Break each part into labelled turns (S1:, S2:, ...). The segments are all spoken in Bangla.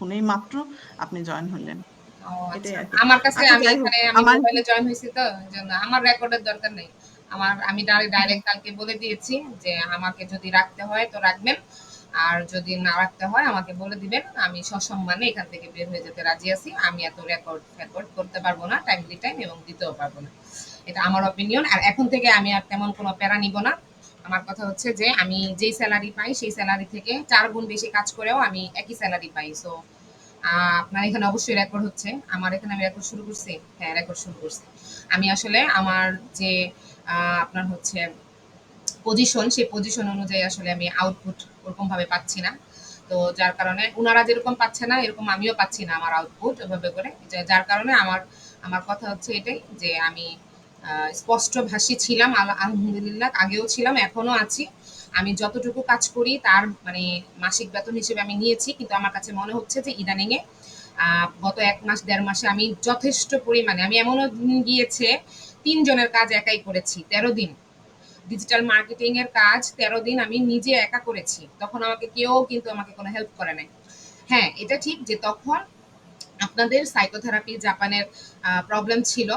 S1: এখন এই মাত্র আপনি জয়েন হলেন।
S2: ও
S1: এটাই
S2: আচ্ছা।
S1: আর কি।
S2: আমার কাছে
S1: আচ্ছা
S2: আমি
S1: যাই হোক
S2: এখানে আমি
S1: আমার
S2: মোবাইলে জয়েন হইছি তো এজন্য আমার রেকর্ডের দরকার নেই। আমি
S1: হুম,
S2: ডাইরেক্ট কালকে বলে দিয়েছি যে আমাকে যদি রাখতে হয় তো রাখবেন। আর যদি না রাখতে হয় আমাকে বলে দিবেন। আমি সসম্মানে এখান থেকে বের হয়ে যেতে রাজি আছি। আমি এত রেকর্ড করতে পারবো না টাইম এবং দিতেও পারবো না। এটা আমার অপিনিয়ন। আর এখন থেকে আমি আর তেমন কোনো প্যারা নিব না। আমার কথা হচ্ছে যে আমি যেই সেলারি পাই সেই সেলারি থেকে ৪ গুণ বেশি কাজ করেও আমি একই সেলারি পাই। সো আপনার এখানে অবশ্যই রেকর্ড হচ্ছে। আমার এখানে আমি রেকর্ড শুরু করছি। হ্যাঁ, রেকর্ড শুরু করছি। আমি আসলে আমার যে আপনার হচ্ছে পজিশন, সেই পজিশন অনুযায়ী আসলে আমি আউটপুট ওরকমভাবে পাচ্ছি না। তো যার কারণে উনারা যেরকম পাচ্ছে না, এরকম আমিও পাচ্ছি না আমার আউটপুট ওভাবে করে। যার কারণে আমার আমার কথা হচ্ছে এটাই যে আমি স্পষ্টভাষী ছিলাম আলহামদুলিল্লাহ। আগেও ছিলাম, এখনো আছি। আমি যতটুকু কাজ করি তার মানে মাসিক বেতন হিসেবে আমি নিয়েছি। কিন্তু আমার কাছে মনে হচ্ছে যে ইদানিং এ গত ১ মাস ১.৫ মাসে আমি যথেষ্ট পরিমাণে আমি এমনও দিন গিয়েছে ৩ জনের কাজ একাই করেছি ১৩ দিন। ডিজিটাল মার্কেটিং এর কাজ ১৩ দিন আমি নিজে একা করেছি। তখন আমাকে কেউ কিন্তু আমাকে কোনো হেল্প করে নাই। হ্যাঁ, এটা ঠিক যে তখন আপনাদের সাইকোথেরাপি জাপানের প্রবলেম ছিল।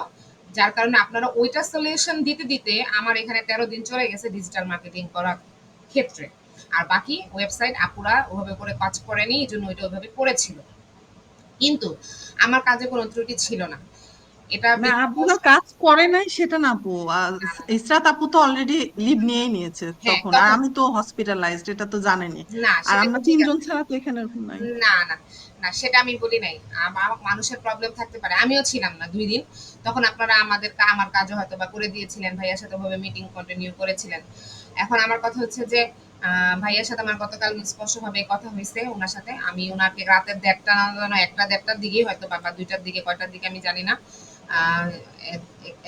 S2: যার কারণে আপনারা ওইটা সলিউশন দিতে আমার এখানে ১৩ দিন চলে গেছে ডিজিটাল মার্কেটিং করার ক্ষেত্রে। আর বাকি ওয়েবসাইট আপুরা ওভাবে করে কাজ করেনি, এজন্য ওইটা ওইভাবে পড়েছিল। কিন্তু আমার কাজে কোনো ত্রুটি ছিল না। এটা
S1: না
S2: বিকজ
S1: আপুরা কাজ করে নাই সেটা না আপু। ইসরাত আপু তো অলরেডি লিভ নিয়েই নিয়েছে
S2: হ্যাঁ,
S1: তখন, আর
S2: তখন
S1: আমি তো হসপিটালাইজড, এটা তো জানেনই।
S2: না
S1: আর
S2: সেটা তো
S1: আমরা
S2: ঠিক
S1: তিনজন
S2: আছে।
S1: ছাড়া তো এখানে ওরকম নাই।
S2: না, না, না সেটা আমি বলি নাই। মানুষের প্রবলেম থাকতে পারে। আমিও ছিলাম না ২ দিন। তখন আপনারা আমার কাজও হয়তোবা করে দিয়েছিলেন। ভাইয়ার সাথে ওভাবে মিটিং কন্টিনিউ করেছিলেন। এখন আমার কথা হচ্ছে যে ভাইয়ার সাথে আমার গতকাল স্পষ্টভাবে কথা হইছে উনার সাথে। আমি উনাকে রাতের ১:৩০ না যেন ১টা ১:৩০ দিকেই হয়তোবা বা ২টার দিকে কয়টার দিকে আমি জানি না। আ এক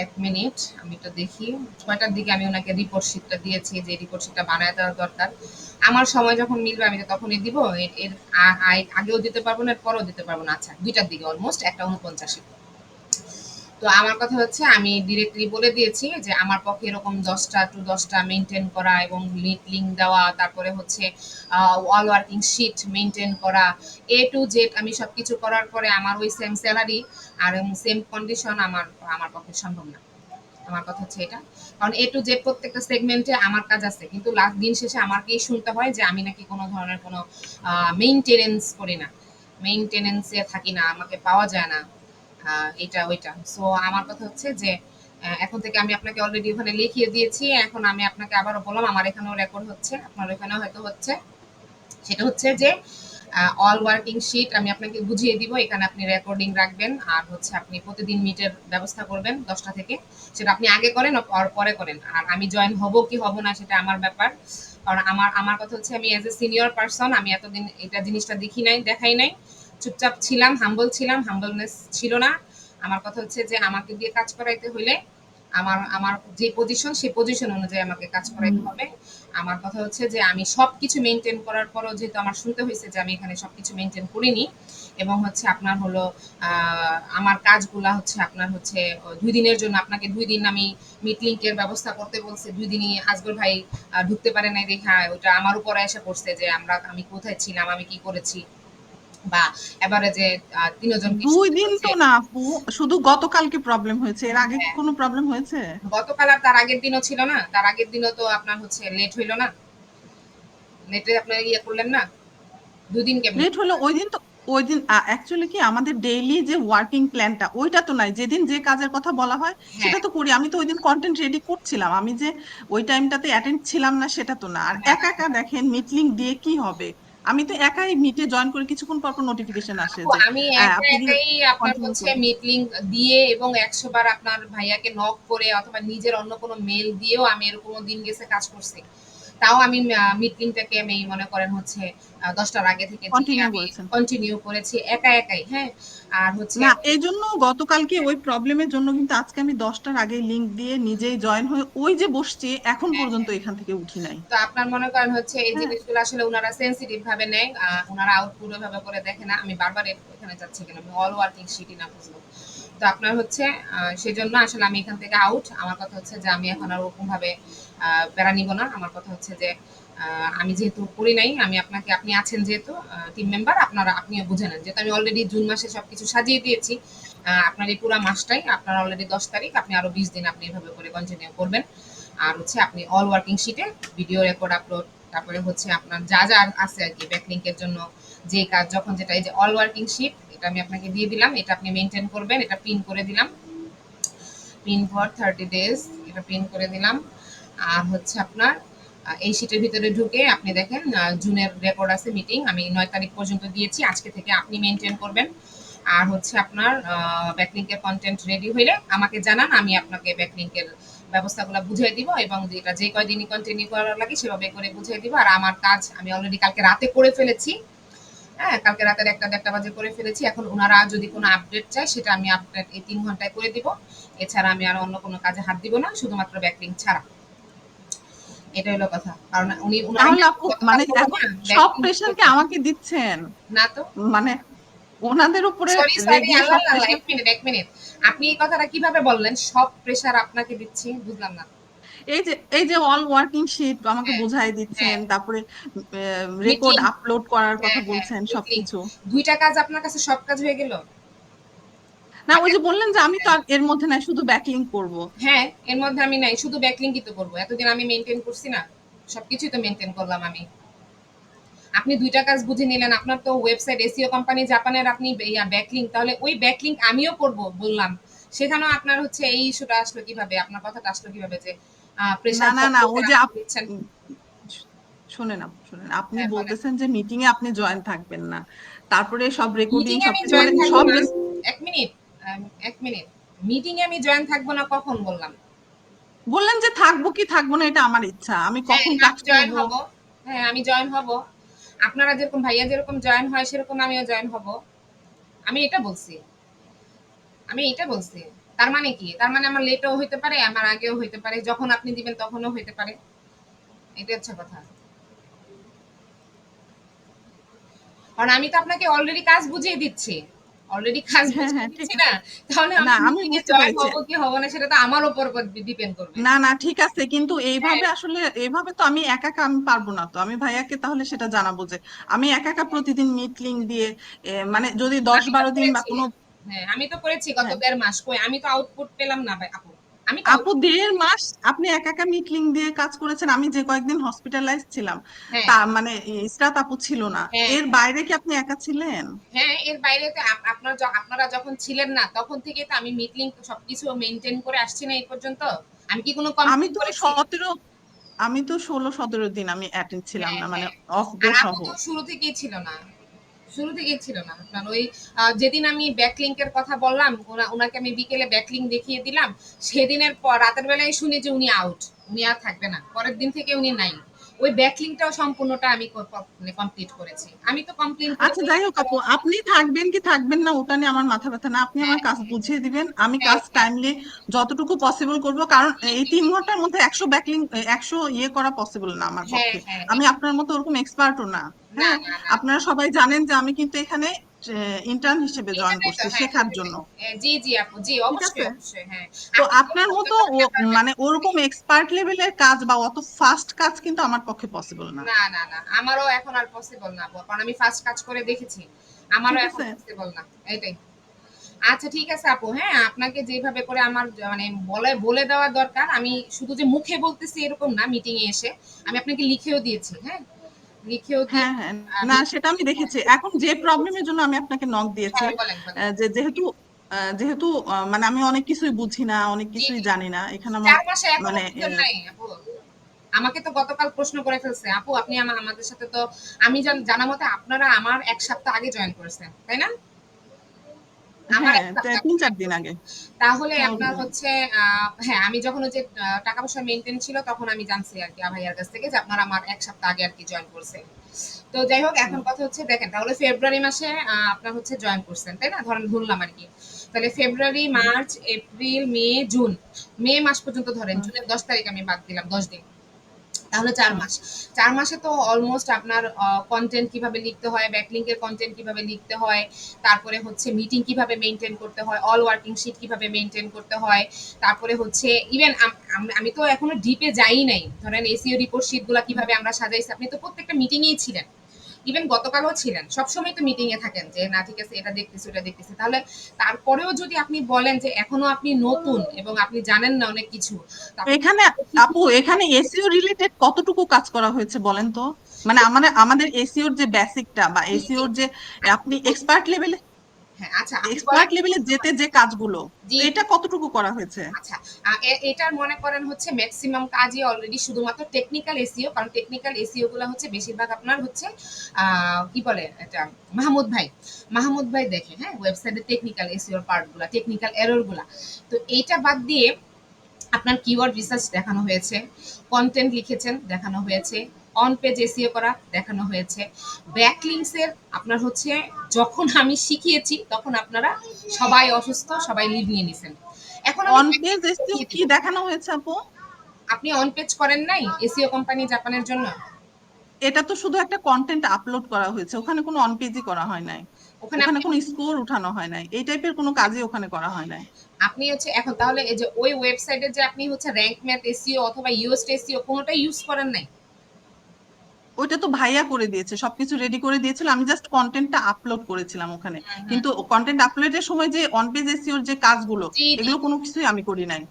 S2: ১ মিনিট আমি একটু দেখি। কয়টার দিকে আমি উনাকে রিপোর্ট শিটটা দিয়েছি যে রিপোর্ট শিটটা বানায় দেওয়া দরকার। আমার সময় যখন মিলবে আমি তো তখনই দিব। এর এর আ আই আগেও দিতে পারব না, এর পরেও দিতে পারব না। আচ্ছা ২টার দিকে অলমোস্ট ১:৪৯ এ। তো আমার কথা হচ্ছে আমি ডিরেক্টলি বলে দিয়েছি যে আমার পক্ষে এরকম ১০টা টু ১০টা মেইনটেইন করা এবং লিংক দেওয়া, তারপরে হচ্ছে অল ওয়ার্কিং শিট মেইনটেইন করা, A to Z আমি সবকিছু করার পরে আমার ওই সেম সেলারি আর সেম কন্ডিশন আমার আমার পক্ষে সম্ভব না। আমার কথা হচ্ছে এটা। কারণ A to Z প্রত্যেকটা সেগমেন্টে আমার কাজ আছে। কিন্তু লাস্ট দিন শেষে আমাকেই শুনতে হয় যে আমি নাকি কোনো ধরনের কোনো মেইনটেন্যান্স করি না। মেইনটেন্যান্স এ থাকি না, আমাকে পাওয়া যায় না। এটা ওইটা। সো আমার কথা হচ্ছে যে এখন থেকে আমি আপনাকে অলরেডি ওখানে লিখিয়ে দিয়েছি। এখন আমি আপনাকে আবারও বললাম আমার এখানেও রেকর্ড হচ্ছে, আপনার ওখানেও হয়তো হচ্ছে। সেটা হচ্ছে যে অল ওয়ার্কিং শিট আমি আপনাকে বুঝিয়ে দিব। এখানে আপনি রেকর্ডিং রাখবেন। আর হচ্ছে আপনি প্রতিদিন মিটের ব্যবস্থা করবেন ১০টা থেকে। সেটা আপনি আগে করেন আর পরে করেন। আর আমি জয়েন হব কি হব না সেটা আমার ব্যাপার। কারণ আমার আমার কথা হচ্ছে আমি এজ এ সিনিয়র পারসন আমি এতদিন এটা জিনিসটা দেখাই নাই। চুপচাপ ছিলাম, হাম্বল ছিলাম, হাম্বলনেস ছিল না। আমার কথা হচ্ছে যে আমাকে দিয়ে কাজ করাইতে হইলে আমার আমার যে পজিশন সেই পজিশন অনুযায়ী আমাকে কাজ করাইতে হবে। আমার কথা হচ্ছে যে আমি সবকিছু মেইনটেইন করার পরেও যেহেতু আমার শুনতে হইছে যে আমি এখানে সবকিছু মেইনটেইন করিনি এবং হচ্ছে আপনার হলো আমার কাজগুলা হচ্ছে আপনার হচ্ছে ২ দিনের জন্য আপনাকে ২ দিন আমি মিট লিংকের ব্যবস্থা করতে বলছি। ২ দিনই আসগর ভাই ঢুকতে পারে নাই দেইখা ওটা আমার উপরে এসে পড়ছে যে আমি কোথায় ছিলাম, আমি কি করেছি বা এবারে যে ৩ জনকে
S1: ২
S2: শুনতে
S1: দিন
S2: হয়েছে।
S1: তো না আপু, শুধু গতকালকে প্রবলেম হয়েছে, এর আগে কি
S2: হ্যাঁ,
S1: কোনো প্রবলেম হয়েছে?
S2: গতকাল আর তার আগের দিনও ছিল না? তার আগের দিনও তো আপনার হচ্ছে লেট হইল না? লেটে আপনার ইয়ে করলেন না? ২ দিন কেমনে
S1: লেট হলো ওই দিন তো। ওই দিন অ্যাকচুয়ালি কি আমাদের ডেইলি যে ওয়ার্কিং প্ল্যানটা ওইটা তো নাই, যেদিন যে কাজের কথা বলা হয়
S2: হ্যাঁ,
S1: সেটা তো করি। আমি তো ওই দিন কন্টেন্ট রেডি করছিলাম, আমি যে ওই টাইমটাতে অ্যাটেন্ড ছিলাম না সেটা তো না। আর
S2: না,
S1: একা একা দেখেন মিটলিং দিয়ে কি হবে, আমি তো একাই মিটে জয়েন করে কিছুক্ষণ পর পর নোটিফিকেশন আসে
S2: আপু
S1: যে
S2: আমি একা
S1: আপনি
S2: একাই আপনার
S1: কন্টিনিউ
S2: হচ্ছে
S1: করুন।
S2: মিট লিংক দিয়ে এবং ১০০ বার আপনার ভাইয়াকে নক করে অথবা নিজের অন্য কোনো মেইল দিয়েও আমি এরকমও দিন গেছে কাজ করছি। তাও আমি মিট লিংকটাকে আমি মনে করেন হচ্ছে ১০টার আগে থেকে দিয়ে
S1: কন্টিনিউ
S2: আমি
S1: করেছেন?
S2: কন্টিনিউ করেছি একা একাই, হ্যাঁ? আর হচ্ছে
S1: না, এই জন্য গতকালকে ওই প্রবলেমের জন্য কিন্তু আজকে আমি 10টার আগে লিংক দিয়ে নিজেই জয়েন হয়ে ওই যে বসছি, এখন
S2: হ্যাঁ,
S1: পর্যন্ত
S2: হ্যাঁ।
S1: এখান থেকে উঠি নাই।
S2: তো আপনার মনে করেন হচ্ছে এই
S1: হ্যাঁ,
S2: জিনিসগুলো আসলে উনারা সেনসিটিভ ভাবে নেয়। উনারা আউটপুট ওইভাবে করে দেখে না। আমি বারবার এখানে যাচ্ছি কেন? আমি অল ওয়ার্কিং শিটই না বুঝবো। তো আপনার হচ্ছে সেজন্য আসলে আমি এখান থেকে আউট। আমার কথা হচ্ছে যে আমি এখন আর ওরকম ভাবে প্যারা নিব না। আমার কথা হচ্ছে যে আমি যেহেতু করি নাই, আপনি আছেন যেহেতু টিম মেম্বার, আপনিও বুঝে নেন, যেহেতু আমি অলরেডি জুন মাসে সবকিছু সাজিয়ে দিয়েছি। আপনার এই পুরা মাসটাই, আপনার অলরেডি 10 তারিখ, আপনি আরো 20 দিন আপনি এভাবে করে কন্টিনিউ করবেন। আর হচ্ছে আপনি অল ওয়ার্কিং শিটে ভিডিও রেকর্ড আপলোড, তারপরে হচ্ছে আপনার যা যা আছে আর কি ব্যাকলিংকের জন্য যে কাজ যখন যেটা, এই যে অল ওয়ার্কিং শিট, এটা আমি আপনাকে দিয়ে দিলাম, এটা আপনি মেনটেন করবেন, এটা পিন করে দিলাম, পিন ফর 30 days, এটা পিন করে দিলাম। আর হচ্ছে আপনার এই শীটের ভিতরে ঢুকে আপনি দেখেন জুনের রেকর্ড আছে মিটিং, আমি 9 তারিখ পর্যন্ত দিয়েছি, আজকে থেকে আপনি মেনটেন করবেন। আর হচ্ছে আপনার ব্যাকলিংকের কন্টেন্ট রেডি হইলে আমাকে জানান, আমি আপনাকে ব্যাকলিংকের ব্যবস্থাগুলো বুঝিয়ে দিব, এবং যেটা যে কয়দিনই কন্টিনিউ করার লাগে সেভাবে করে বুঝিয়ে দিব। আর আমার কাজ আমি অলরেডি কালকে রাতে করে ফেলেছি। হ্যাঁ, কালকে রাতের 1টা বাজে করে ফেলেছি। এখন ওনারা যদি কোনো আপডেট চায় সেটা আমি আপডেট এই 3 ঘন্টায় করে দিব। এছাড়া আমি আর অন্য কোনো কাজে হাত দিব না, শুধুমাত্র ব্যাকলিং ছাড়া। এটা হলো কথা। কারণ উনারা
S1: তাহলে আপু
S2: গতকাল
S1: মানে
S2: বলল
S1: এখন
S2: না
S1: সব
S2: ব্যাকলিং
S1: প্রেশার কি আমাকে দিচ্ছেন?
S2: না তো।
S1: মানে ওনাদের উপরে
S2: সরি, সরি,
S1: রেগে
S2: আল্লাহ
S1: সব
S2: আল্লাহ,
S1: প্রেশার?
S2: 1 minute, 1 minute. আপনি এই কথাটা কিভাবে বললেন? সব প্রেশার আপনাকে দিচ্ছি, বুঝলাম না।
S1: এই যে অল ওয়ার্কিং শিট আমাকে
S2: হ্যাঁ,
S1: বোঝাই
S2: হ্যাঁ,
S1: দিচ্ছেন, তারপরে রেকর্ড
S2: মিটিং,
S1: আপলোড করার কথা
S2: হ্যাঁ, হ্যাঁ,
S1: বলছেন
S2: মিটিং।
S1: সবকিছু।
S2: ২ টা কাজ আপনার কাছে সব কাজ হয়ে গেল?
S1: না, ওই
S2: আগে
S1: যে বললেন যে আমি তো আর এর মধ্যে নাই, শুধু ব্যাকলিং করব।
S2: হ্যাঁ, এর মধ্যে আমি নাই, শুধু ব্যাকলিংকই তো করব। এতদিন আমি মেইনটেইন করছি না? সবকিছুই তো মেইনটেইন করলাম আমি। আপনি ২ টা কাজ বুঝে নিলেন। আপনার তো ওয়েবসাইট এসইও কোম্পানি জাপানের, আপনি ব্যাকলিংক, তাহলে ওই ব্যাকলিংক আমিও করব বললাম। সেখানেও আপনার হচ্ছে এই ইস্যুটা আসলো কিভাবে? আপনার কথাটা আসলো কিভাবে যে
S1: না
S2: প্রেশার
S1: না
S2: সব
S1: না, ওই
S2: লোকের
S1: যে
S2: আপনি দিচ্ছেন?
S1: উম, শুনেন, আপনি
S2: হ্যাঁ, বলেন।
S1: বলতেছেন যে মিটিং এ আপনি জয়েন থাকবেন না, তারপরে সব রেকর্ডিং
S2: মিটিং এ আমি
S1: সবকিছু
S2: জয়েন
S1: মানে
S2: থাকবো
S1: সব
S2: না। ১ মিনিট, ১ মিনিট। মিটিং এ আমি জয়েন থাকবো না কখন বললাম?
S1: বললেন যে থাকবো কি থাকবো না এটা আমার ইচ্ছা, আমি
S2: হ্যাঁ,
S1: কখন
S2: আমি
S1: কাজ
S2: জয়েন
S1: করব।
S2: হব। হ্যাঁ, আমি জয়েন হব। আপনারা যেরকম ভাইয়া যেরকম জয়েন হয় সেরকম আমিও জয়েন হব। আমি এটা বলছি। আমি এটা বলছি। তার মানে কি? তার মানে আমার লেটও হইতে পারে, আমার আগেও হইতে পারে। যখন আপনি দিবেন তখনও হইতে পারে। এটাই হচ্ছে কথা। কারণ আমি তো আপনাকে অলরেডি কাজ বুঝিয়ে দিচ্ছি। অলরেডি কাজ
S1: হ্যাঁ
S2: বুঝিয়ে
S1: হ্যাঁ, ঠিক
S2: দিচ্ছি না?
S1: আছে।
S2: তাহলে
S1: না,
S2: আমি
S1: আমি
S2: মিটিং এ
S1: বুঝতে
S2: জয়েন
S1: পেরেছি।
S2: হব কি হব না সেটা তো আমার উপর ডিপেন্ড করবে।
S1: না না, ঠিক আছে, কিন্তু
S2: হ্যাঁ,
S1: এইভাবে আসলে এইভাবে তো আমি একা একা আমি পারবো না, তো আমি ভাইয়াকে তাহলে সেটা জানাবো যে আমি একা একা প্রতিদিন মিট দিয়ে মানে যদি দশ
S2: আমি তো
S1: বারো দিন বা
S2: করেছি।
S1: কোনো।
S2: হ্যাঁ, আমি তো করেছি গত
S1: হ্যাঁ,
S2: ১.৫ মাস। কই আমি তো আউটপুট পেলাম না ভাই আপু। আমি তো
S1: আপু
S2: আউটপুট
S1: 1.5 মাস আপনি একা একা মিটলিং দিয়ে কাজ করেছেন, আমি যে কয়েকদিন হসপিটালাইজ ছিলাম,
S2: হ্যাঁ,
S1: তা মানে ইসরাত আপু ছিল না,
S2: হ্যাঁ,
S1: এর বাইরে কি আপনি একা ছিলেন?
S2: হ্যাঁ, এর বাইরে তো আপনারা যখন ছিলেন না তখন থেকেই তো আমি মিটলিং সবকিছু মেইনটেইন করে আসছি না এই পর্যন্ত। আমি কি কোনো
S1: আমি
S2: কমপ্লেইন
S1: তো
S2: করেছি?
S1: 17, আমি তো 16-17 দিন আমি অ্যাটেন্ড ছিলাম
S2: হ্যাঁ,
S1: না, মানে
S2: হ্যাঁ।
S1: অফ ডে
S2: আর আপু
S1: সহ।
S2: তো শুরু থেকেই ছিল না। শুরু থেকেই ছিল না। আপনার ওই যেদিন আমি ব্যাকলিংক এর কথা বললাম, উনাকে আমি বিকেলে ব্যাকলিংক দেখিয়ে দিলাম। সেদিনের পর রাতের বেলায় শুনি যে উনি আউট। উনি আর থাকবে না। পরের দিন থেকে উনি নাই। ওই ব্যাকলিংকটাও সম্পূর্ণটা আমি মানে কমপ্লিট করেছি। আমি তো কমপ্লেইন করে
S1: আচ্ছা, যাই
S2: বলছি
S1: হোক আপু, আপনি থাকবেন কি থাকবেন না ওটা নিয়ে আমার মাথা ব্যথা না, আপনি আমার
S2: হ্যাঁ,
S1: কাজ বুঝিয়ে দিবেন, আমি
S2: হ্যাঁ,
S1: কাজ
S2: ওকে।
S1: টাইমলি যতটুকু পসিবল করব, কারণ এই 3 ঘন্টার মধ্যে 100 ইয়ে করা পসিবল না আমার
S2: হ্যাঁ,
S1: পক্ষে।
S2: হ্যাঁ।
S1: আমি আপনার মতো ওরকম এক্সপার্টও না।
S2: না,
S1: হ্যাঁ,
S2: না, না।
S1: আপনারা সবাই জানেন যে আমি কিন্তু এখানে ইন্টার্ন হিসেবে
S2: এই
S1: জয়েন
S2: জন্যই তো,
S1: করছি
S2: হ্যাঁ,
S1: শেখার
S2: সেটাই।
S1: জন্য।
S2: জি, জি আপু। জি,
S1: ঠিক
S2: অবশ্যই,
S1: আছে,
S2: অবশ্যই। হ্যাঁ।
S1: তো
S2: আপনি কোনো
S1: আপনার মতো
S2: ভয় করবেন না, পারবেন।
S1: মানে ওরকম এক্সপার্ট লেভেলের কাজ বা অত ফাস্ট কাজ কিন্তু আমার পক্ষে পসিবল না।
S2: না, না, না। আমারও এখন আর পসিবল না আপু। কারণ আমি ফার্স্ট কাজ করে দেখেছি। আমারও
S1: ঠিক
S2: এখন
S1: আছে।
S2: পসিবল না। এটাই। আচ্ছা ঠিক আছে আপু। হ্যাঁ, আপনাকে যেভাবে করে আমার মানে বলে বলে দেওয়া দরকার, আমি শুধু যে মুখে বলতেছি এরকম না, মিটিং এ এসে আমি আপনাকে লিখেও দিয়েছি। হ্যাঁ? লিখেও দিয়ে
S1: হ্যাঁ হ্যাঁ, না
S2: আমি
S1: সেটা আমি দেখেছি। এখন যে প্রবলেমের জন্য আমি আপনাকে নক দিয়েছি,
S2: হ্যাঁ, বলেন, বলেন।
S1: যেহেতু মানে আমি অনেক কিছুই বুঝি না, অনেক
S2: জি,
S1: কিছুই
S2: জি।
S1: জানি না এখানে আমার
S2: ৪ মাসে এখনো
S1: মানে
S2: বুঝেন নাই আপু? আমাকে তো গতকাল প্রশ্ন করে ফেলছে। আপু আপনি আমাদের সাথে তো আমি জানা মতে আপনারা আমার ১ সপ্তাহ আগে জয়েন করেছেন। তাই না? আমার
S1: হ্যাঁ,
S2: ১ সপ্তাহ আগে
S1: 3-4
S2: জয়েন
S1: দিন
S2: করছেন।
S1: আগে।
S2: তাহলে
S1: হ্যাঁ,
S2: আপনার হচ্ছে হ্যাঁ, আমি যখন ওই যে টাকা পয়সা মেইনটেইন ছিল তখন আমি জানছি আরকি ভাইয়ার কাছ থেকে যে আপনারা আমার ১ সপ্তাহ আগে আরকি জয়েন করছেন। তো যাই হোক এখন
S1: হুম,
S2: কথা হচ্ছে দেখেন তাহলে ফেব্রুয়ারি মাসে আপনার হচ্ছে জয়েন করছেন, তাই না? ধরেন ধরলাম আরকি। তাহলে ফেব্রুয়ারি,
S1: হুম,
S2: মার্চ, এপ্রিল, মে, জুন। মে মাস পর্যন্ত ধরেন।
S1: হুম,
S2: জুনের ১০ তারিখ আমি বাদ দিলাম ১০ দিন। তাহলে ৪ মাস। ৪ মাসে তো অলমোস্ট আপনার কনটেন্ট কিভাবে লিখতে হয়, ব্যাকলিংকের কনটেন্ট কিভাবে লিখতে হয়, তারপরে হচ্ছে মিটিং কিভাবে মেইনটেইন করতে হয়, অল ওয়ার্কিং শিট কিভাবে মেইনটেইন করতে হয়, তারপরে হচ্ছে ইভেন আমি তো এখনো ডিপে যাই নাই। ধরেন এসইও রিপোর্ট শিটগুলা কিভাবে আমরা সাজাইছি, আপনি তো প্রত্যেকটা মিটিংয়েই ছিলেন। ইভেন গতকালও ছিলেন। সবসময় তো মিটিং এ থাকেন যে না ঠিক আছে এটা দেখতেছি ওটা দেখতেছি। তাহলে তারপরেও যদি আপনি বলেন যে এখনো আপনি নতুন এবং আপনি জানেন না অনেক কিছু, তাহলে
S1: এখানে আপু, এখানে এসিও রিলেটেড কতটুকু কাজ করা হয়েছে বলেন তো? মানে আমাদের আমাদের এসিওর যে বেসিকটা বা
S2: জি, জি।
S1: এসিওর যে
S2: আপনি
S1: আপনি এক্সপার্ট লেভেলে,
S2: হ্যাঁ, আচ্ছা আপনি বলেন।
S1: এক্সপার্ট লেভেলে যেতে যে কাজগুলো,
S2: জি,
S1: তো এটা কতটুকু করা হয়েছে?
S2: আচ্ছা। এটার মনে করেন হচ্ছে মেক্সিমাম কাজই অলরেডি শুধুমাত্র টেকনিক্যাল এসইও, কারণ টেকনিক্যাল এসইও গুলা হচ্ছে বেশিরভাগ আপনার হচ্ছে কি বলে এটা মাহমুদ ভাই। মাহমুদ ভাই দেখে, হ্যাঁ? ওয়েবসাইটের টেকনিক্যাল এসইও পার্ট গুলা, টেকনিক্যাল এরর গুলা। তো এইটা বাদ দিয়ে আপনার কিওয়ার্ড রিসার্চ দেখানো হয়েছে, কনটেন্ট লিখেছেন দেখানো হয়েছে, অন পেজ এসইও করা দেখানো হয়েছে। ব্যাকলিংকস এর আপনার হচ্ছে যখন আমি শিখিয়েছি তখন আপনারা সবাই অসুস্থ, সবাই লিভ নিয়ে নিছেন। এখন আমি
S1: অন পেজ
S2: ব্যাকলিংকস
S1: এসিও
S2: দেখিয়ে
S1: কি
S2: দিব।
S1: দেখানো হয়েছে আপু?
S2: আপনি অন পেজ করেন নাই এসইও কোম্পানি জাপানের জন্য?
S1: এটা তো শুধু একটা কন্টেন্ট আপলোড করা হয়েছে, ওখানে কোনো অন পেজই করা হয় নাই,
S2: ওখানে
S1: ওখানে
S2: আপনি
S1: কোনো স্কোর উঠানো হয় নাই, এই টাইপের কোনো কাজই ওখানে করা হয় নাই।
S2: আপনি হচ্ছে এখন তাহলে এই যে ওই ওয়েবসাইটে যে আপনি হচ্ছে র‍্যাঙ্ক ম্যাথ এসইও অথবা ইউএসটি এসইও কোনটাই ইউজ করেন নাই?
S1: ওইটা তো ভাইয়া করে দিয়েছে, সবকিছু রেডি করে দিয়েছিল, আমি জাস্ট কন্টেন্টটা আপলোড করেছিলাম ওখানে।
S2: হুম, হুম।
S1: কিন্তু কন্টেন্ট আপলোডের সময় যে অন পেজ এসইওর যে কাজগুলো,
S2: জি, জি।
S1: এগুলো কোনো কিছুই আমি করি নাই।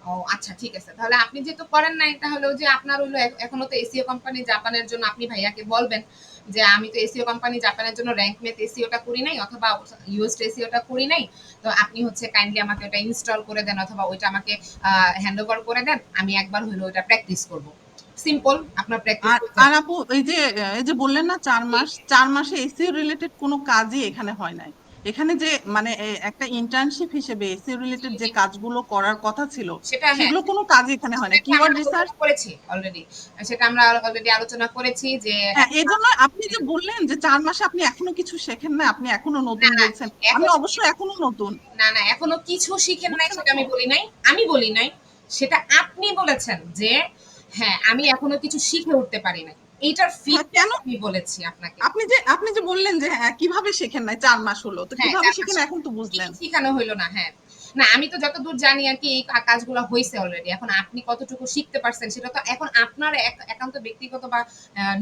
S2: ও আচ্ছা ঠিক আছে। তাহলে আপনি যেহেতু করেন নাই তাহলে ওই যে আপনার হলো এখনো তো এসইও কোম্পানি জাপানের জন্য আপনি ভাইয়াকে বলবেন যে আমি তো এসইও কোম্পানি জাপানের জন্য র‍্যাঙ্ক ম্যাথ এসইওটা করি নাই অথবা ইউএসটি এসইওটা করি নাই। তো আপনি হচ্ছে কাইন্ডলি আমাকে ওটা ইনস্টল করে দেন অথবা ওইটা আমাকে হ্যান্ড ওভার করে দেন। আমি একবার হলো ওটা প্র্যাকটিস করব। সিম্পল আপনার প্র্যাকটিস
S1: আর
S2: করতে
S1: আর
S2: হবে।
S1: আপু, এই যে বললেন না ৪ মাস, ৪ মাসে এসইও রিলেটেড কোনো কাজই এখানে হয় নাই। এখানে যে মানে একটা ইন্টার্নশিপ হিসেবে এসইও রিলেটেড যে কাজগুলো করার কথা ছিল,
S2: সেটা হ্যাঁ,
S1: সেগুলো কোনো কাজই এখানে হয় না।
S2: সেটা আমরা
S1: কিওয়ার্ড রিসার্চ,
S2: আলোচনা করেছি অলরেডি। সেটা আমরা অলরেডি আলোচনা করেছি যে
S1: হ্যাঁ, এই জন্য আপনি যে বললেন যে ৪ মাসে আপনি এখনো কিছু শেখেন না, আপনি এখনো
S2: না,
S1: নতুন
S2: না
S1: বলছেন, আমি
S2: এখনো
S1: অবশ্য
S2: কিছু
S1: এখনো নতুন,
S2: না, না এখনো কিছু শিখেন নাই
S1: বুঝছেন
S2: সেটা
S1: আপু?
S2: আমি বলি নাই। আমি বলি নাই। সেটা আপনি বলেছেন যে হ্যাঁ, আমি এখনো কিছু শিখে উঠতে পারি নাই। এইটার
S1: হ্যাঁ,
S2: ফিডব্যাক
S1: কেন?
S2: আমি বলেছি আপনাকে।
S1: আপনি যে বললেন যে হ্যাঁ কিভাবে শেখেন নাই, ৪ মাস হলো, তো
S2: হ্যাঁ,
S1: কিভাবে
S2: ৪
S1: শেখেন
S2: মাসে
S1: এখন তো
S2: কি,
S1: বুঝলেন।
S2: কি শিখানো হইল না? হ্যাঁ। না আমি তো যতদূর জানি আরকি এই কাজগুলা হইছে অলরেডি। এখন আপনি কতটুকু শিখতে পারছেন সেটা তো এখন আপনার একান্ত ব্যক্তিগত বা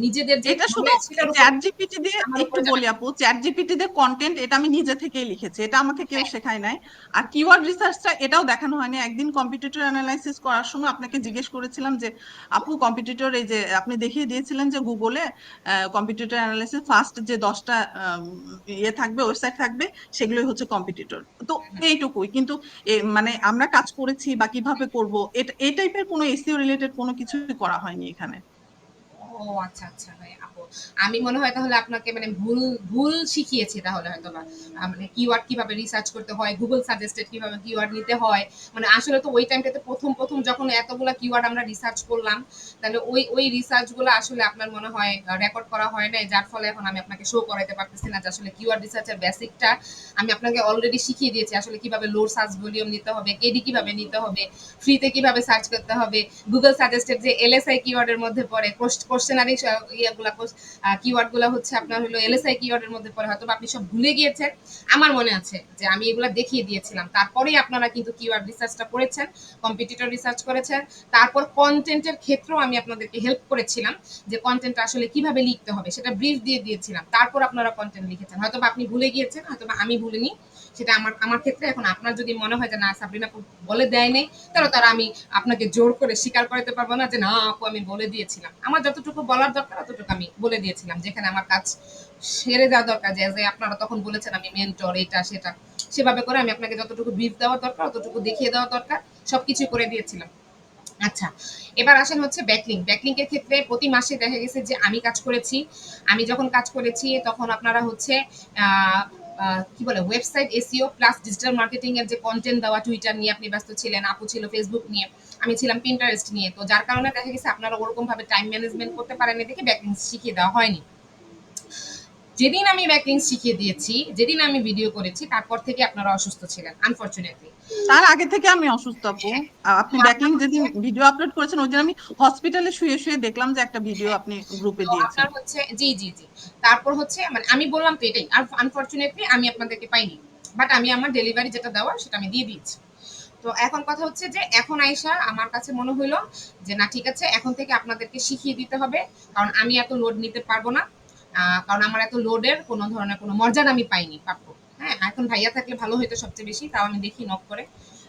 S2: নিজেদের যে
S1: এটা শুধু
S2: নলেজ সেটার উপর
S1: চ্যাট জিপিটি দিয়ে,
S2: আমার
S1: একটু
S2: উপরে যাবে
S1: বলি
S2: না।
S1: আপু, চ্যাট জিপিটি দিয়ে কন্টেন্ট এটা আমি নিজে থেকেই লিখেছি, এটা আমাকে কেউ
S2: হ্যাঁ,
S1: শেখায় নাই। আর কিওয়ার্ড রিসার্চটা এটাও দেখানো হয়নি। একদিন কম্পিটিটর অ্যানালাইসিস করার সময় আপনাকে জিজ্ঞেস করেছিলাম যে আপু, কম্পিটিটর এই যে আপনি দেখিয়ে দিয়েছিলেন যে গুগলে কম্পিটিটর অ্যানালাইসিস ফার্স্ট যে 10টা ইয়ে থাকবে, ওয়েবসাইট থাকবে, সেগুলোই হচ্ছে কম্পিটিটর। তো এইটুকুই, কিন্তু মানে আমরা কাজ করেছি বা কিভাবে করব, এটা এই টাইপের কোনো এসইও রিলেটেড কোনো কিছুই করা হয়নি এখানে।
S2: ও আচ্ছা, আচ্ছা ভাই আপু। আমি মনে হয় তাহলে আপনাকে মানে ভুল, ভুল শিখিয়েছি তাহলে হয়তোবা। মানে কিওয়ার্ড কিভাবে রিসার্চ করতে হয়, Google সাজেস্টেড কিভাবে কিওয়ার্ড নিতে হয়। মানে আসলে তো ওই টাইমটাতে ১ম যখন এতগুলা কিওয়ার্ড আমরা রিসার্চ করলাম, তাহলে ওই রিসার্চ গুলো আসলে আপনার মনে হয় রেকর্ড করা হয় নাই। যার ফলে এখন আমি আপনাকে শো করাইতে পারতেছি না যে আসলে কিওয়ার্ড রিসার্চের বেসিকটা আমি আপনাকে অলরেডি শিখিয়ে দিয়েছি। আসলে কিভাবে লোড সার্চ ভলিউম নিতে হবে, কেডি কিভাবে নিতে হবে, ফ্রিতে কিভাবে সার্চ করতে হবে, গুগল সাজেস্টেড যে এলএসআই কিওয়ার্ডের মধ্যে পড়ে, কোশ্চেনারি ইয়েগুলা কিওয়ার্ড গুলা হচ্ছে আপনার হলো এলএসআই কিওয়ার্ডের মধ্যে পড়ে, হয়তো আপনি সব ভুলে গিয়েছেন। আমার মনে আছে যে আমি এগুলা দেখিয়ে দিয়েছিলাম, তারপরেই আপনারা কিন্তু কিওয়ার্ড রিসার্চটা করেছেন, কম্পিটিটর রিসার্চ করেছেন, তারপর কন্টেন্টের ক্ষেত্রেও আমি আপনাদেরকে হেল্প করেছিলাম যে কন্টেন্ট আসলে কিভাবে লিখতে হবে সেটা ব্রিফ দিয়ে দিয়েছিলাম, তারপর আপনারা কন্টেন্ট লিখেছেন, হয়তো আপনি ভুলে গিয়েছেন, হয়তো আমি ভুলিনি। সেটা আমার আমার ক্ষেত্রে এখন আপনার যদি মনে হয় যে না সাবরিনা আপু বলে দেয় নাই, তাহলে তারা আমি আপনাকে জোর করে স্বীকার করাতে পারবো না যে না আপু আমি বলে দিয়েছিলাম। আমার যতটুকু বলার দরকার ততটুকু আমি বলে দিয়েছিলাম, যেখানে আমার কাজ সেরে যাওয়া দরকার, যে আপনারা তখন বলেছেন আমি মেন্টর এটা সেটা, সেভাবে করে আমি আপনাকে যতটুকু ব্রিফ দেওয়া দরকার ততটুকু দেখিয়ে দেওয়া দরকার সবকিছু করে দিয়েছিলাম। আচ্ছা, এবার আসেন হচ্ছে ব্যাকলিং। ব্যাকলিং এর ক্ষেত্রে প্রতি মাসে দেখা গেছে যে আমি কাজ করেছি। আমি যখন কাজ করেছি তখন আপনারা হচ্ছে আ আ কি বলে website SEO plus digital marketing এর যে কনটেন্ট দেওয়া, টুইটার নিয়ে আপনি ব্যস্ত ছিলেন, আপু ছিল ফেসবুক নিয়ে, আমি ছিলাম পিন্টারেস্ট নিয়ে। তো যার কারণে দেখা গেছে আপনারা ওরকম ভাবে টাইম ম্যানেজমেন্ট করতে পারেননি দেখে ব্যাকলিং শিখিয়ে দেওয়া হয়নি। যেদিন আমি ব্যাকলিংক শিখিয়ে দিয়েছি, যেদিন আমি ভিডিও করেছি, তারপর থেকে আপনারা অসুস্থ ছিলেন আনফরচুনেটলি।
S1: তার আগে থেকে আমি অসুস্থ আপু। আপনি
S2: তো
S1: ব্যাকলিং যেদিন ভিডিও আপলোড করেছেন ওই দিন আমি হসপিটালে শুয়ে শুয়ে দেখলাম যে একটা ভিডিও
S2: হ্যাঁ,
S1: আপনি গ্রুপে
S2: তো
S1: দিয়েছেন।
S2: আপনার হচ্ছে জি, জি, জি। তারপর হচ্ছে মানে আমি বললাম তো এটাই। আর আনফরচুনেটলি আমি আপনাদেরকে পাইনি। বাট আমি আমার ডেলিভারি যেটা দেওয়ার সেটা আমি দিয়ে দিয়েছি। তো এখন কথা হচ্ছে যে এখন আইসা আমার কাছে মনে হইলো যে না ঠিক আছে এখন থেকে আপনাদেরকে শিখিয়ে দিতে হবে। কারণ আমি এত লোড নিতে পারবো না। কারণ আমার এত লোডের কোনো ধরনের কোনো মর্যাদা আমি পাইনি প্রাপ্য। হ্যাঁ, এখন ভাইয়া থাকলে ভালো হইতো সবচেয়ে বেশি। তাও আমি দেখি নক করে।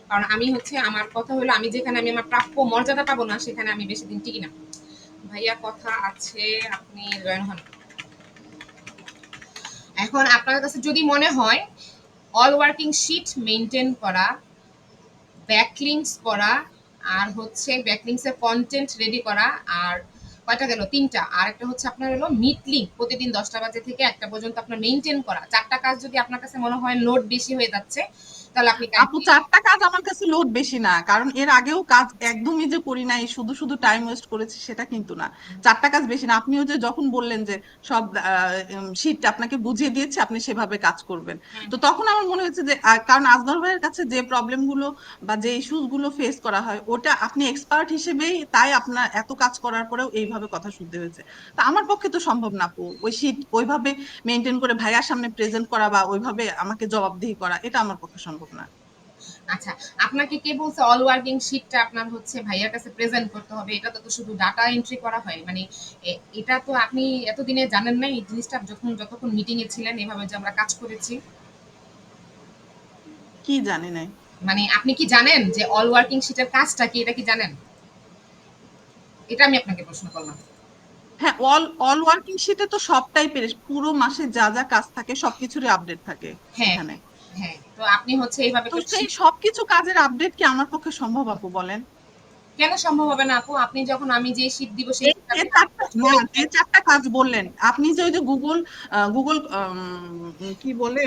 S2: কারণ আমি হচ্ছে আমার কথা হলো আমি যেখানে আমি আমার প্রাপ্য মর্যাদা পাবো না সেখানে আমি বেশি দিন টিকি না। ভাইয়া কথা আছে, আপনি জয়েন হন। এখন আপনার কাছে যদি মনে হয় অল ওয়ার্কিং শিট মেনটেন করা, ব্যাকলিংকস করা, আর হচ্ছে ব্যাকলিংকস এর কন্টেন্ট রেডি করা, আর কয়টা গেল, তিনটা, আর একটা হচ্ছে আপনার হলো মিট লিঙ্ক প্রতিদিন 10টা বাজে থেকে 1টা পর্যন্ত আপনার মেনটেন করা, চারটা কাজ যদি আপনার কাছে মনে হয় লোড বেশি হয়ে যাচ্ছে তাহলে আপনি
S1: আপু 4টা কাজ আমার কাছে লোড বেশি না, কারণ এর আগেও কাজ একদমই যে করি নাই শুধু শুধু টাইম ওয়েস্ট করেছি সেটা কিন্তু না। 4টা কাজ বেশি না। আপনিও যে যখন বললেন যে সব শীট আপনাকে বুঝিয়ে দিয়েছে আপনি সেভাবে কাজ করবেন, তো তখন আমার মনে হচ্ছে যে কারণ আজমল ভাইয়ের কাছে যে প্রবলেম গুলো বা যে ইস্যুস গুলো ফেস করা হয় ওটা আপনি এক্সপার্ট হিসেবেই, তাই আপনার এত কাজ করার পরেও এইভাবে কথা শুনতে হয়েছে। তা আমার পক্ষে তো সম্ভব না আপু ওই শীট ওইভাবে মেনটেন করে ভাইয়ার সামনে প্রেজেন্ট করা বা ওইভাবে আমাকে জবাবদিহি করা, এটা আমার পক্ষে সম্ভব না।
S2: আচ্ছা, আপনাকে কে বলছে অল ওয়ার্কিং শিটটা আপনার হচ্ছে ভাইয়ার কাছে প্রেজেন্ট করতে হবে? এটা তো শুধু ডাটা এন্ট্রি করা হয়। মানে এটা তো আপনি এতদিনে জানেন নাই এই জিনিসটা যতক্ষণ মিটিং এ ছিলেন এভাবে যে আমরা কাজ করেছি?
S1: কি জানি নাই।
S2: মানে আপনি কি জানেন যে অল ওয়ার্কিং শিটের কাজটা কি? এটা কি জানেন? এটা আমি আপনাকে প্রশ্ন করলাম।
S1: হ্যাঁ, অল অল ওয়ার্কিং শিটে তো সব টাইপের পুরো মাসে যা যা কাজ থাকে সবকিছুরই আপডেট থাকে
S2: হ্যাঁ,
S1: সেখানে।
S2: হ্যাঁ, হ্যাঁ। তো আপনি হচ্ছে এইভাবে
S1: তো
S2: করে
S1: সেই সবকিছু কাজের আপডেট কি আমার পক্ষে সম্ভব আপু বলেন?
S2: কেন সম্ভব হবে না আপু? আপনি যখন আমি যে শিট দিব সেই
S1: এই
S2: শিট
S1: যে
S2: আপনি
S1: চারটা
S2: আপলোড
S1: না,
S2: করে
S1: যে
S2: দিবেন।
S1: 4টা কাজ বললেন আপনি, যে ওই যে গুগল গুগল কি বলে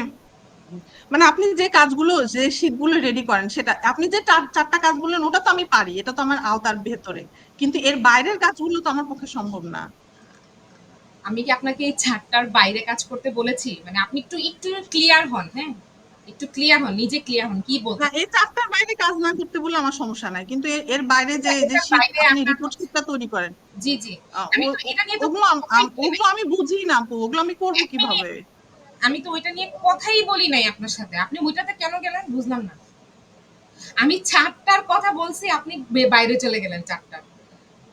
S1: মানে আপনি যে কাজগুলো যে শীটগুলো রেডি করেন সেটা আপনি যে 4টা কাজ বললেন ওটা তো আমি পারি, এটা তো আমার আওতার ভেতরে, কিন্তু এর বাইরের কাজগুলো তো আমার পক্ষে সম্ভব না।
S2: আমি কি আপনাকে এই ৪ টার বাইরে কাজ করতে বলেছি? মানে আপনি একটু একটু ক্লিয়ার হন, হ্যাঁ? একটু ক্লিয়ার হন, নিজে ক্লিয়ার হন। কি
S1: না,
S2: বলতেছেন?
S1: এই 4টার বাইরে কাজ না করতে বললে আমার সমস্যা নাই, কিন্তু এর বাইরে যে যে
S2: এটার
S1: শীট
S2: বাইরে
S1: আপনি
S2: আপনার
S1: রিপোর্ট
S2: হচ্ছে
S1: শীটটা তৈরি করেন
S2: জি, জি। আমি তো এটা নিয়ে তো
S1: ওগুলো
S2: কোনো কথাই বলি
S1: ওগুলো
S2: নাই।
S1: আমি বুঝি না আপু, ওগুলো আমি করবো
S2: ১ মিনিট।
S1: কিভাবে?
S2: আমি তো ওইটা নিয়ে কথাই বলি নাই আপনার সাথে। আপনি ওইটাতে কেন গেলেন বুঝলাম না। আমি ৪ টার কথা বলছি, আপনি বাইরে চলে গেলেন ৪ টার।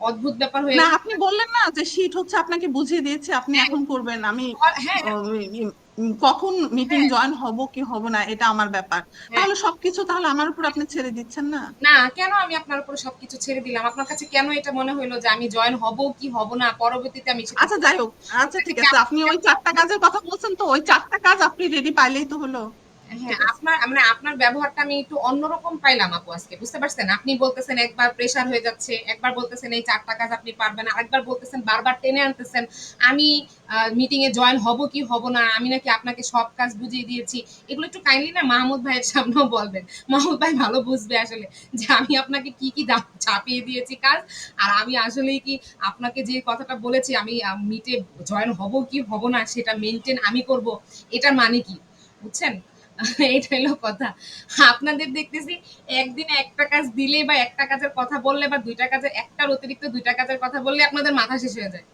S2: অদ্ভুত ব্যাপার হয়ে
S1: না,
S2: গেল।
S1: আপনি বললেন না যে শীট হচ্ছে আপনাকে বুঝিয়ে দিয়েছে আপনি
S2: হ্যাঁ,
S1: এখন করবেন, আমি
S2: হ্যাঁ,
S1: কখন মিটিং
S2: হ্যাঁ,
S1: জয়েন হব কি হব না এটা আমার ব্যাপার,
S2: হ্যাঁ।
S1: তাহলে সবকিছু তাহলে আমার উপর আপনি ছেড়ে দিচ্ছেন না?
S2: না, কেন আমি আপনার উপরে সবকিছু ছেড়ে দিলাম? আপনার কাছে কেন এটা মনে হইলো যে আমি জয়েন হব কি হব না পরবর্তীতে আমি সেটা
S1: আচ্ছা
S2: বলব?
S1: যাই হোক, আচ্ছা
S2: এটা
S1: ঠিক
S2: থেকে
S1: আছে,
S2: আপনি
S1: আপনি ওই
S2: কেন
S1: 4টা কাজের কথা বলছেন, তো ওই 4টা কাজ আপনি রেডি পাইলেই তো হলো।
S2: হ্যাঁ,
S1: ঠিক আছে।
S2: আপনার মানে আপনার ব্যবহারটা আমি একটু অন্যরকম পাইলাম আপু আজকে। বুঝতে পারছেন? আপনি বলতেছেন একবার প্রেশার হয়ে যাচ্ছে, একবার বলতেছেন এই ৪ টা কাজ আপনি পারবেন, আরেকবার বলতেছেন বারবার টেনে আনতেছেন। আমি মিটিং এ জয়েন হব কি হব না, আমি নাকি আপনাকে সব কাজ বুঝিয়ে দিয়েছি। এগুলো একটু কাইন্ডলি না মাহমুদ ভাইয়ের সামনেও বলবেন। মাহমুদ ভাই ভালো বুঝবে আসলে যে আমি আপনাকে কি, কি চাপিয়ে দিয়েছি কাজ। আর আমি আসলেই কি আপনাকে যে কথাটা বলেছি আমি মিটে জয়েন হব কি হব না সেটা মেইনটেইন আমি করব। এটার মানে কি? বুঝছেন? এটা হলো কথা। আপনাদের দেখতেছি একদিনে একটা কাজ দিলে বা একটা কাজের কথা বললে বা ২ টা কাজের একটার অতিরিক্ত ২ টা কাজের কথা বললে আপনাদের মাথা শেষ হয়ে যায়।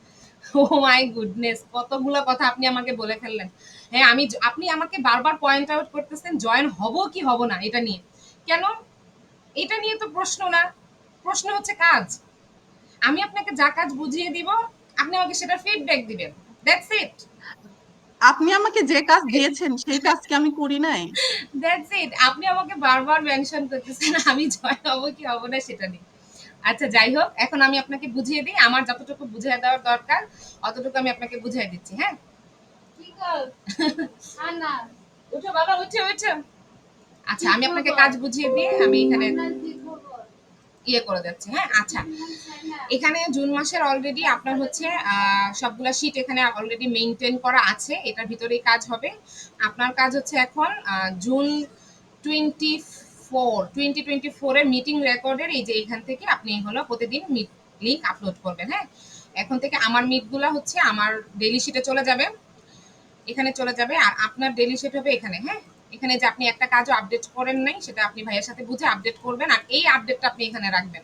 S2: ওহ মাই গুডনেস! কতগুলা কথা আপনি আমাকে বলে ফেললেন। হ্যাঁ, আপনি আমাকে বারবার পয়েন্ট আউট করতেছেন জয়েন হব কি হব না এটা নিয়ে। কেন? এটা নিয়ে তো প্রশ্ন না। প্রশ্ন হচ্ছে কাজ। আমি আপনাকে যা কাজ বুঝিয়ে দিব, আপনি আমাকে সেটার ফিডব্যাক দিবেন। That's it.
S1: আপনি আমাকে যে কাজ দিয়েছেন সেই কাজ কি আমি করি নাই?
S2: That's it. আপনি আমাকে বারবার মেনশন করতেছেন আমি জয় হব কি হব না সেটা নিয়ে। আচ্ছা যাই হোক, এখন আমি আপনাকে বুঝিয়ে দিই। আমার যতটুকু বুঝিয়ে দেওয়ার দরকার অতটুকু আমি আপনাকে বুঝিয়ে দিচ্ছি, হ্যাঁ? উঠো বাবা, উঠো, উঠো। আচ্ছা, আমি আপনাকে কাজ বুঝিয়ে দিয়ে আমি এখানে ইয়ে করে যাচ্ছি, হ্যাঁ? আচ্ছা। এখানে জুন মাসের অলরেডি আপনার হচ্ছে সবগুলা শীট এখানে অলরেডি মেইনটেইন করা আছে। এটার ভিতরেই কাজ হবে। আপনার কাজ হচ্ছে এখন জুন 2024 এর মিটিং রেকর্ডের এই যে এখান থেকে আপনি হলো প্রতিদিন মিট লিংক আপলোড করবেন, হ্যাঁ? এখন থেকে আমার মিটগুলা হচ্ছে আমার ডেইলি শিটে চলে যাবে। এখানে চলে যাবে, আর আপনার ডেইলি শিট হবে এখানে। হ্যাঁ, এখানে যে আপনি একটা কাজও আপডেট করেন নাই, সেটা আপনি ভাইয়ের সাথে বুঝে আপডেট করবেন, আর এই আপডেটটা আপনি এখানে রাখবেন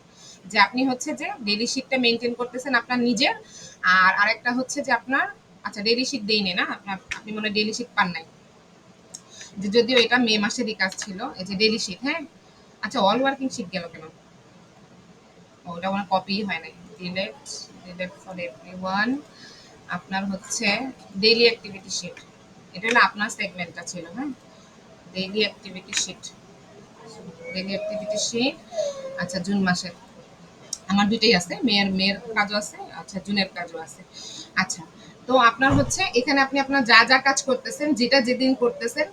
S2: যে আপনি হচ্ছে যে ডেইলি শিটটা মেনটেন করতেছেন আপনার নিজের। আর আরেকটা হচ্ছে যে আপনার, আচ্ছা ডেইলি শিট দেইনি না আপনার, আপনি মনে হয় ডেইলি শিট পান নাই, যে যদিও এটা মে মাসেরই কাজ ছিল। এই যে ডেইলি শিট, হ্যাঁ আচ্ছা অল ওয়ার্কিং শিট গেল কেন? ওটা আমার কপি হয় নাই। Delete, delete for everyone. আপনার হচ্ছে ডেইলি অ্যাক্টিভিটি শিট, এটা হলো আপনার সেগমেন্টটা ছিল। হ্যাঁ, daily activity sheet, daily activity sheet. আচ্ছা জুন মাসের আমার দুইটাই আছে, মেয়ের কাজও আছে, আচ্ছা জুনের কাজও আছে। আচ্ছা, তো আপনার হচ্ছে এখানে আপনি আপনার যা যা কাজ করতেছেন, যেটা যেদিন করতেছেন,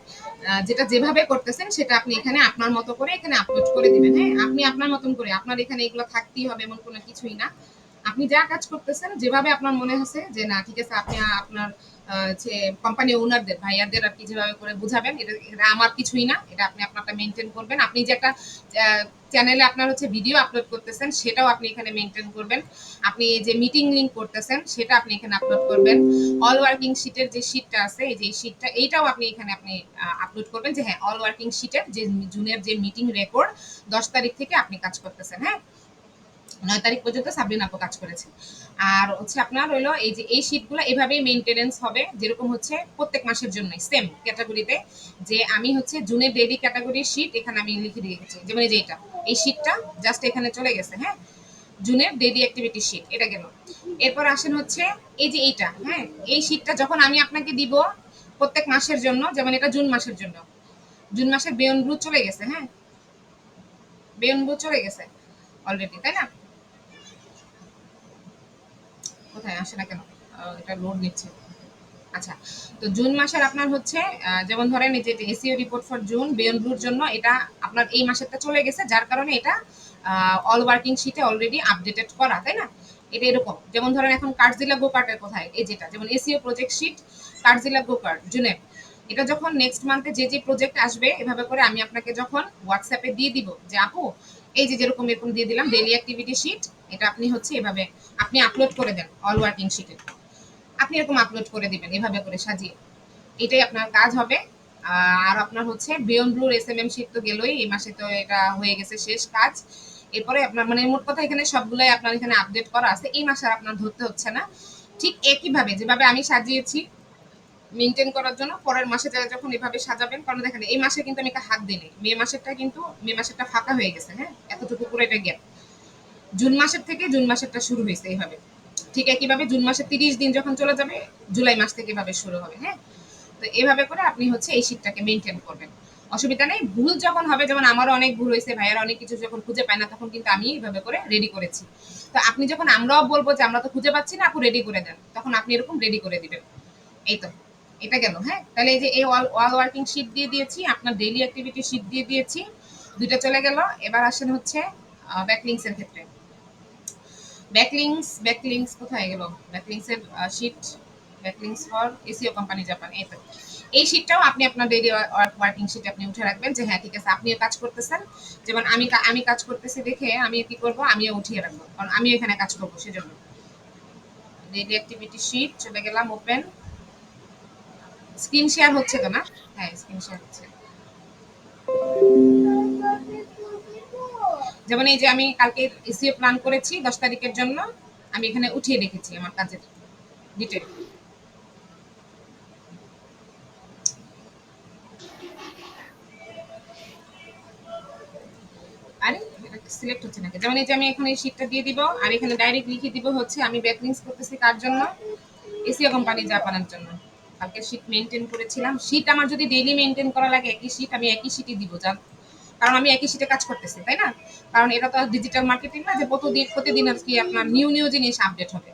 S2: যেটা যেভাবে করতেছেন, সেটা আপনি এখানে আপনার মতো করে এখানে আপলোড করে দিবেন। হ্যাঁ, আপনি আপনার মতন করে, আপনার এখানে এগুলো থাকতেই হবে এমন কোনো কিছুই না। আপনি যা কাজ করতেছেন, যেভাবে আপনার মনে হচ্ছে যে না ঠিক আছে, আপনি আপনার যে কোম্পানি ওনারদের ভাইয়াদের আর কি যেভাবে করে বুঝাবেন, এটা আমার কিছুই না, এটা আপনি আপনারটা মেনটেন করবেন। আপনি যে একটা চ্যানেলে আপনার হচ্ছে ভিডিও আপলোড করতেছেন, সেটাও আপনি এখানে মেনটেন করবেন। আপনি যে মিটিং লিংক করতেছেন, সেটা আপনি এখানে আপলোড করবেন। অল ওয়ার্কিং শিটের যে শিটটা আছে, এই যে শিটটা, এইটাও আপনি এখানে আপনি আপলোড করবেন যে হ্যাঁ অল ওয়ার্কিং শিটের যে জুনের যে মিটিং রেকর্ড 10 তারিখ থেকে আপনি কাজ করতেছেন। হ্যাঁ, 9 তারিখ পর্যন্ত সাবরিন আপু কাজ করেছে। আর হচ্ছে আপনার হইলো এই যে এই শীটগুলো এভাবেই মেনটেনেন্স হবে, যেরকম হচ্ছে প্রত্যেক মাসের জন্য সেম ক্যাটাগরিতে। যে আমি হচ্ছে জুনের ডেইলি ক্যাটাগরির শীট এখানে আমি লিখে দিয়েছি, যেমন এই যে এটা, এই শীটটা জাস্ট এখানে চলে গেছে। হ্যাঁ, জুনের ডেইলি অ্যাক্টিভিটি শীট এটা গেল। এরপর আসেন হচ্ছে এই যে এইটা, হ্যাঁ এই শীটটা যখন আমি আপনাকে দিব প্রত্যেক মাসের জন্য, যেমন এটা জুন মাসের জন্য, জুন মাসের বেয়ন ব্লু চলে গেছে। হ্যাঁ, বেয়ন ব্লু চলে গেছে অলরেডি, তাই না? কোথায় আসে না কেন? এটা লোড নিচ্ছে। আচ্ছা, তো জুন মাসের আপনার হচ্ছে যেমন ধরেন এই যে SEO report for June beyond ব্লুর জন্য, এটা আপনার এই মাসেরটা চলে গেছে, যার কারণে এটা অল ওয়ার্কিং শিটে অলরেডি আপডেটেড করা, তাই না? এটা এরকম, যেমন ধরেন এখন কার্জিলা গো কার্টের কোথায়, এই যেটা যেমন এসইও প্রজেক্ট শিট কার্জিলা গো কার্ট জুনের, এটা যখন নেক্সট মান্থে যে যে প্রজেক্ট আসবে, এভাবে করে আমি আপনাকে যখন হোয়াটসঅ্যাপে দিয়ে দিব যে আপু এই যে যেরকম এরকম দিয়ে দিলাম ডেইলি অ্যাক্টিভিটি শিট, এটা আপনি হচ্ছে এভাবে আপনি আপলোড করে দেন অল ওয়ার্কিং শিটে, আপনি এরকম আপলোড করে দিবেন এভাবে করে সাজিয়ে, এটাই আপনার কাজ হবে। আর আপনার হচ্ছে বিয়ন্ড ব্লুর এসএমএম শীট তো গেলই, এই মাসে তো এটা হয়ে গেছে শেষ কাজ। এরপরে আপনার মানে মোট কথা এখানে সবগুলাই আপনার এখানে আপডেট করা আছে, এই মাসে আর আপনার ধরতে হচ্ছে না। ঠিক একইভাবে যেভাবে আমি সাজিয়েছি মেনটেন করার জন্য, পরের মাসে যারা যখন এভাবে সাজাবেন, কারণ দেখেন এই মাসে কিন্তু আমি একটা হাত দিই, মে মাসেরটা কিন্তু মে মাসেরটা ফাঁকা হয়ে গেছে। হ্যাঁ, এতটুকু করে এটা গ্যাপ, জুন মাসের থেকে জুন মাসেরটা শুরু হয়েছে এইভাবে। ঠিক একইভাবে জুন মাসের 30 দিন যখন চলে যাবে, জুলাই মাস থেকে এভাবে শুরু হবে। হ্যাঁ, তো এভাবে করে আপনি হচ্ছে এই শীটটাকে মেনটেন করবেন, অসুবিধা নেই। ভুল যখন হবে, যেমন আমারও অনেক ভুল হয়েছে, ভাইয়ার অনেক কিছু যখন খুঁজে পায় না, তখন কিন্তু আমি এইভাবে করে রেডি করেছি। তো আপনি যখন আমরাও বলবো যে আমরা তো খুঁজে পাচ্ছি না, আপু রেডি করে দেন, তখন আপনি এরকম রেডি করে দিবেন। এই তো, এটা গেল। হ্যাঁ, তাহলে এই যে এই অল ওয়ার্কিং শিট দিয়ে দিয়েছি, আপনার ডেইলি অ্যাক্টিভিটি শিট দিয়ে দিয়েছি, দুইটা চলে গেল। এবার আসেন হচ্ছে ব্যাকলিংস এর ক্ষেত্রে। ব্যাকলিংস কোথায় গেল? ব্যাকলিংস এর sheet, backlinks for SEO company Japan, এই তো। এই শিটটাও আপনি আপনার ডেইলি ওয়ার্কিং শিট আপনি উঠে রাখবেন যে হ্যাঁ ঠিক আছে আপনিও কাজ করতেছেন, যেমন আমি কাজ করতেছি দেখে আমি কি করব, আমিও উঠিয়ে রাখবো, কারণ আমি এখানে কাজ করবো সেজন্য। ডেইলি অ্যাক্টিভিটি শিট চলে গেলাম, ওপেন। স্ক্রিন শেয়ার হচ্ছে তো না? হ্যাঁ, স্ক্রিন শেয়ার হচ্ছে। যেমন এই যে আমি কালকে এসিও প্ল্যান করেছি 10 তারিখের জন্য, আমি এখানে উঠিয়ে রেখেছি আমার কাজের ডিটেল। আরে এটা সিলেক্ট হচ্ছে নাকি? যেমন এই যে আমি এখন এই শীটটা দিয়ে দিব, আর এখানে ডাইরেক্ট লিখে দিব হচ্ছে আমি ব্যাকলিংস করতেছি কার জন্য, এসিও কোম্পানি জাপানের জন্য। কালকে শীট মেনটেন করেছিলাম, শীট আমার যদি ডেইলি মেনটেন করা লাগে একই শীট, আমি একই শীটই দিব, জান, কারণ আমি একই শীটে কাজ করতেছি, তাই না? কারণ এটা তো ডিজিটাল মার্কেটিং না যে প্রতিদিন আর কি আপনার নিউ জিনিস আপডেট হবে।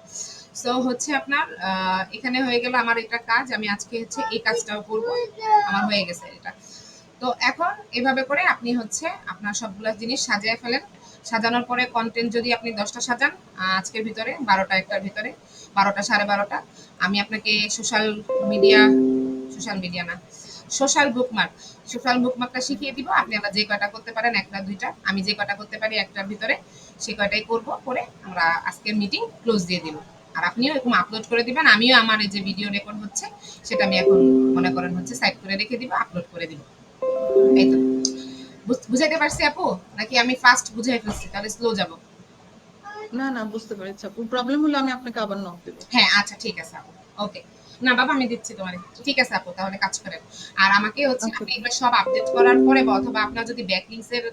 S2: সো হচ্ছে আপনার এখানে হয়ে গেল আমার এটা কাজ, আমি আজকে হচ্ছে এই কাজটাও করব, আমার হয়ে গেছে এটা। তো এখন এভাবে করে আপনি হচ্ছে আপনার সবগুলা জিনিস সাজিয়ে ফেলেন। সাজানোর পরে কন্টেন্ট যদি আপনি 10টা সাজান আজকের ভিতরে, 12টা একটার ভিতরে, 12টা 12:30, আমি আপনাকে সোশ্যাল মিডিয়া না, সোশ্যাল বুকমার্কটা শিখিয়ে দিব। আপনি আমরা যে কয়টা করতে পারেন, একটা দুইটা, আমি যে কয়টা করতে পারি একটার ভিতরে, সে কয়টাই করব, করে আমরা আজকের মিটিং ক্লোজ দিয়ে দিব। আর আপনিও এরকম আপলোড করে দিবেন, আমিও আমার এই যে ভিডিও রেকর্ড হচ্ছে সেটা আমি এখন মনে করেন হচ্ছে সাইড করে রেখে দিব, আপলোড করে দিব। এই তো বুঝাইতে পারছি আপু, নাকি আমি ফাস্ট বুঝাই ফেলছি, তাহলে স্লো যাব?
S1: না না, বুঝতে পেরেছি আপু। প্রবলেম হলে আমি আপনাকে আবার নক দেবো।
S2: হ্যাঁ আচ্ছা ঠিক আছে আপু। ওকে। না বাবা আমি দিচ্ছি তোমারে। ঠিক আছে আপু, তাহলে কাজ করেন। আর আমাকে হচ্ছে
S1: আচ্ছা
S2: আপনি এগুলো সব আপডেট করার পরে বা অথবা আপনার যদি ব্যাকলিংকস এর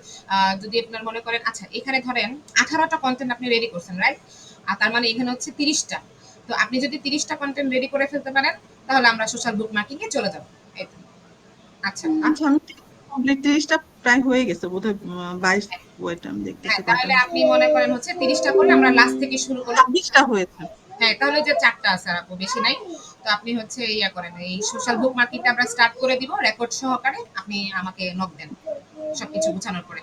S2: যদি আপনার মনে করেন আচ্ছা এখানে ধরেন 18টা কন্টেন্ট আপনি রেডি করছেন, রাইট? আর তার মানে এখানে হচ্ছে 30টা। তো আপনি যদি 30টা কন্টেন্ট রেডি করে ফেলতে পারেন তাহলে আমরা সোশ্যাল বুক মার্কিং এ চলে যাব। এই তো। আচ্ছা।
S1: আচ্ছা, আমি কমপ্লিট 30টা প্রায় হয়ে গেছে বোধহয়। 22, ওয়েট আমি দেখতেছি
S2: হ্যাঁ
S1: কয়টা
S2: তাহলে
S1: হয়েছে।
S2: আপনি মনে করেন হচ্ছে 30টা করলে আমরা লাস্ট থেকে শুরু করলাম।
S1: 26টা হয়েছে।
S2: হ্যাঁ তাহলে যে 4টা আছে আর আপু, বেশি নাই। তো আপনি হচ্ছে ইয়া করেন, এই সোশ্যাল বুক মার্কেটটা আমরা স্টার্ট করে দিব রেকর্ড সহকারে, আপনি আমাকে নক দেন সবকিছু গুছানোর পরে।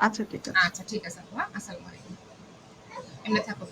S1: আচ্ছা, ঠিক আছে।
S2: আচ্ছা ঠিক আছে আপু, হ্যাঁ আসসালামু আলাইকুম। এমনি থাকো।